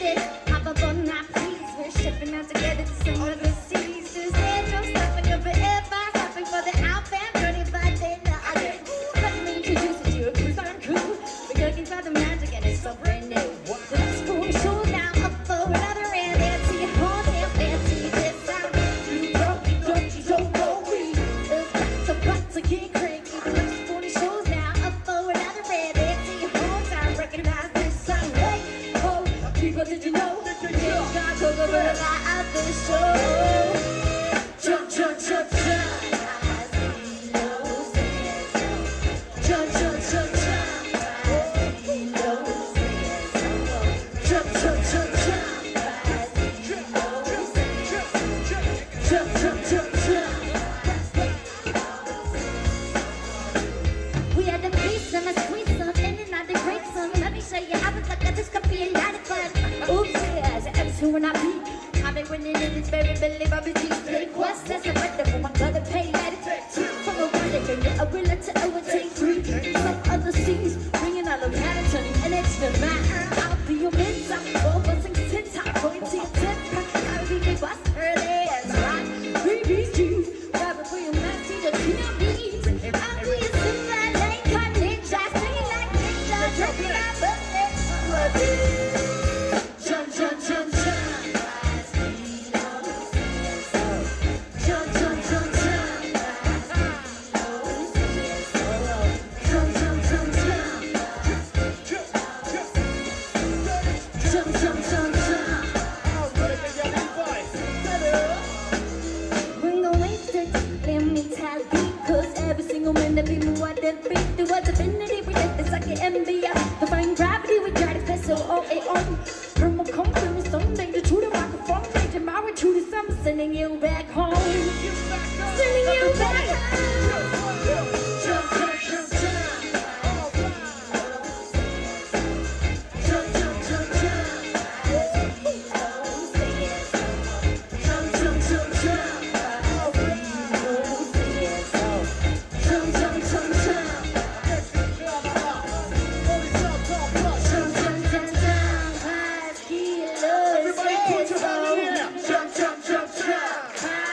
it. Hop up on that, please. We're shipping out together to some other seas. Just head no stopping up forever. Stopping for the outbound journey, but then the other. Let me introduce you to a cruise on crew. We're looking for the magic and it's so brand new. The next four shows now up for another round. Let's see how damn fancy this sound. You don't worry. It's about to get cranky. The next 40 shows now up for another round. Let's see how time recognize this sound. Hey, oh, people, did you know? It's time to go over the light of this show. Jump, jump, jump, jump. Jump, jump, jump, jump. Jump, jump, jump, jump. Jump, jump, jump, jump. We had the peace and a sweet sun, and another great sun. Let me show you how it's like this could be a lot of fun. Oops, yes, M's who when I be. I've been winning in this very belly, Bobby G's play quest. That's a weather for my brother, pay at it. From a wonder, a winner to overtake three. Some other seas, bringing out a pattern, and it's the matter. I'll be your mentor, all busting 10 top, going to your 10 pack. I'll be your bus early, that's right. BBG, grab it for your man, see the Tina beats. I'll be your super late, cut ninja, singing like ninja, dropping out buses. Jump, jump, jump, jump. Jump, jump, jump, jump. Jump, jump, jump, jump. Jump, jump, jump, jump. We're gonna waste it, let me tell you. 'Cause every single minute be more than beat. The what's affinity we get this like an MBA. Defying gravity we try to pass so all it on. From a comfort Sunday to the microphone. Take tomorrow to the summer, sending you back home. Sending you back home. Jump, jump, jump, jump. Jump, jump, jump, jump. Jump, jump, jump, jump. Jump, jump, jump, jump. Jump, jump, jump, jump. 5 kilos. Everybody put your hand in the air. Jump, jump, jump, jump.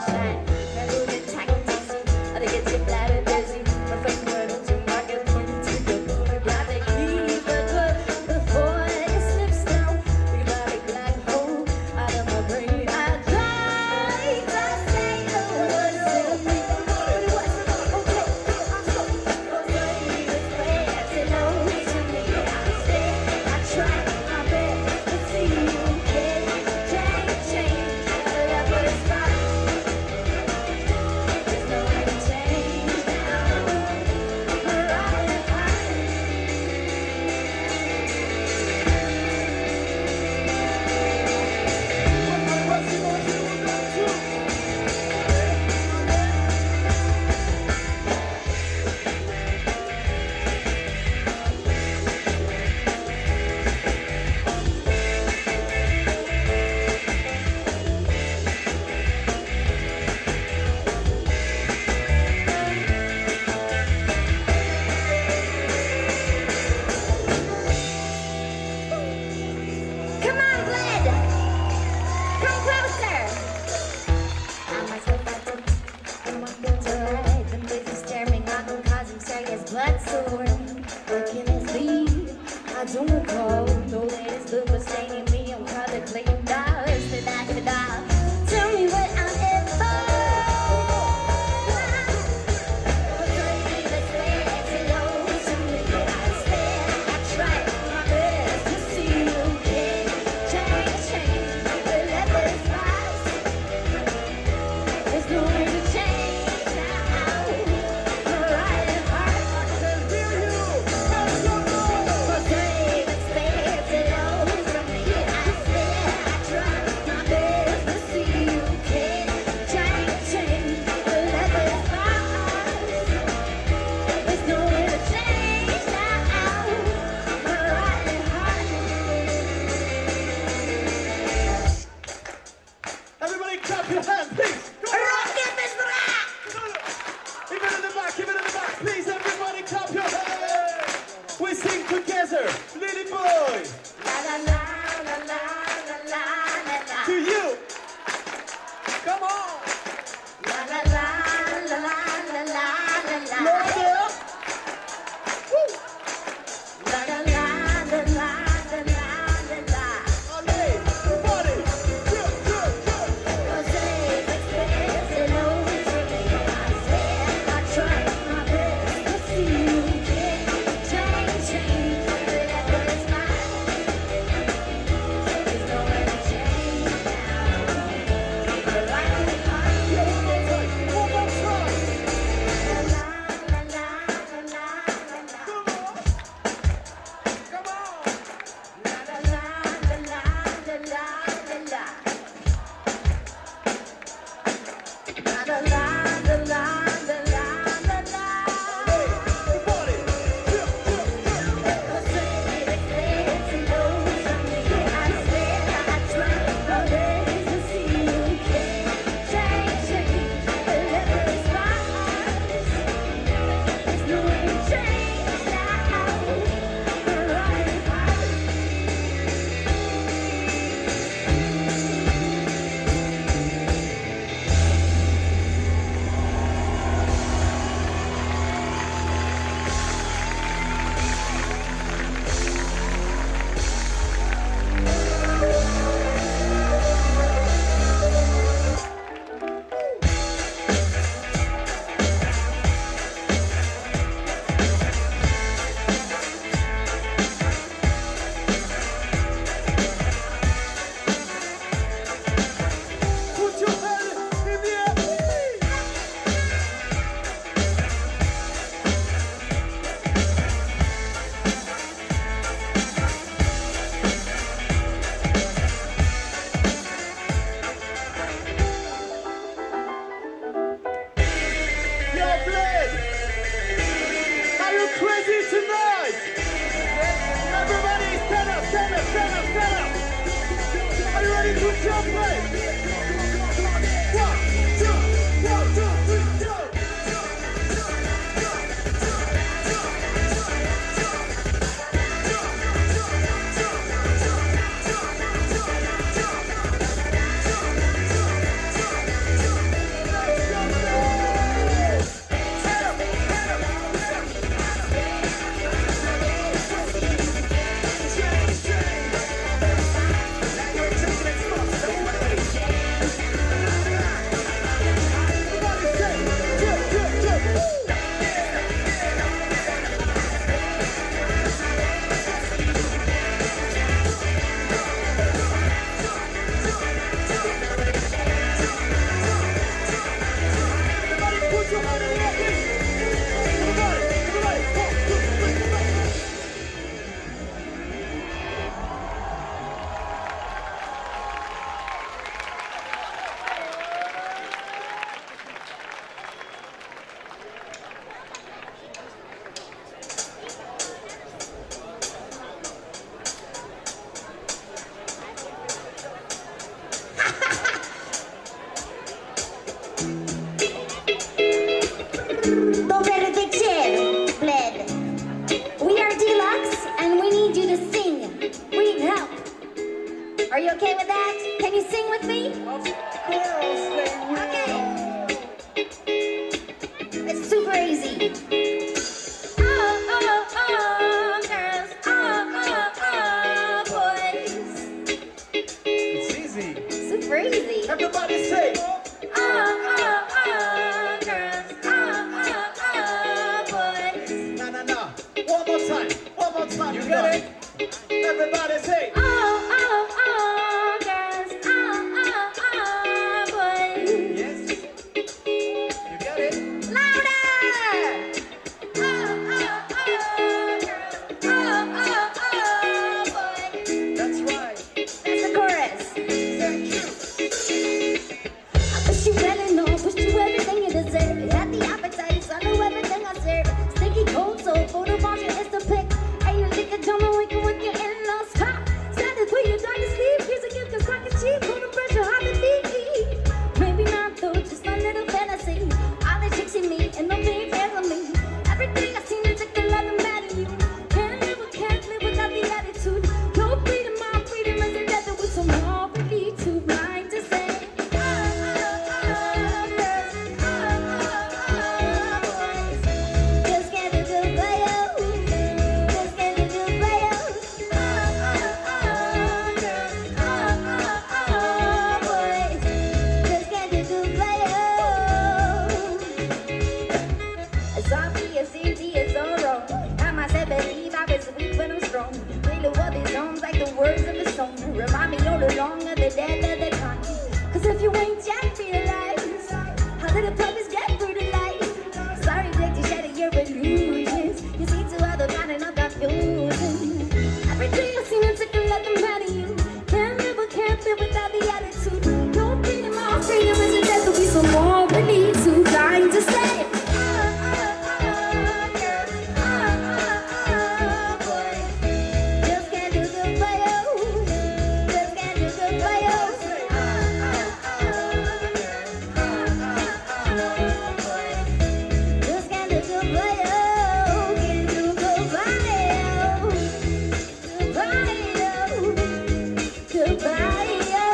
shine. Man, lose your taxi, or they get you flat and dizzy. My friend went into market, point to your booty, grab the key, but good before it slips down. We got a black hole out of my brain. I tried to say the words to me, but it wasn't okay. I'm so afraid to say no to me. I tried my best to see you get change. I love what it's fine. Dobre večer, Bled. We are Delux, and we need you to sing. We need help. Are you okay with that? Can you sing with me? Of course, Okay. It's super easy. Oh, oh, oh, girls. Oh, oh, oh, boys. It's easy. Super easy. Everybody say. Oh, oh, oh, girls. Oh, oh, oh, boys. No. One more time. You get it? Everybody say. Oh, oh, oh, girls. Oh, oh, oh, boys. Yes. You get it? Louder! Oh, oh, oh, girls. Oh, oh, oh, boys. That's right. That's the chorus. Thank you. I wish you well enough, wish you everything you deserve. You had the appetite, so I know everything I serve. Sticky cold soul, photo bombs, your Insta pic. Ain't no liquor, don't know when you're in lost top. Standard for your dark to sleep. Here's a gift, cause I can cheat. Put the pressure, hard to beat. Maybe not though, just my little fantasy. All the chicks in me, and no big fans of me. Everything I seen is like a lot of mad at you. Can't live without the attitude. Your freedom, my freedom, is together with some more really too blind to say. Oh, oh, oh, girls. Oh, oh, oh, boys. Just can't do good for you. Just can't do good for you. Oh, oh, oh, girls. Oh, oh, oh, boys. Just can't do good for you. It's obvious, easy, it's all wrong. I myself believe I was weak, but I'm strong. Really love these songs like the words of the song. Remind me all along of the dead of the con. Cause if you ain't yet realize how little puppies get through the life. Sorry that you shatter your illusions. You see to other kind of confusion. Every day I seem to take a lot of mad at you. Can't live without the attitude. Don't bring them all freedom is a death. There'll be some more really too blind to say. Oh, oh, oh, girls. Oh, oh, oh, boys. Just can't do good for you. Just can't do good for you. Oh, oh, oh, girls. Oh, oh, oh, boys. Just can't do good for you. Can't do good for you. Goodbye, yo.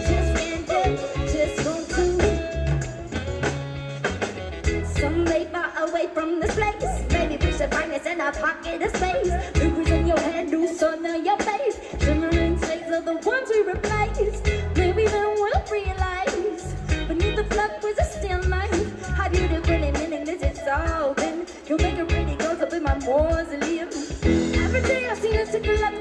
Just can't do, just won't do. Someday far away from this place, maybe we should find us in a pocket of space. Fingers in your hand, do sun on your face. Shimmering shades of the ones we replaced. Maybe then we'll realize beneath the flood was a still life. How beautiful and meaningless it's all been. You'll make it really goes up in my mausoleum. Every day I see a tickle up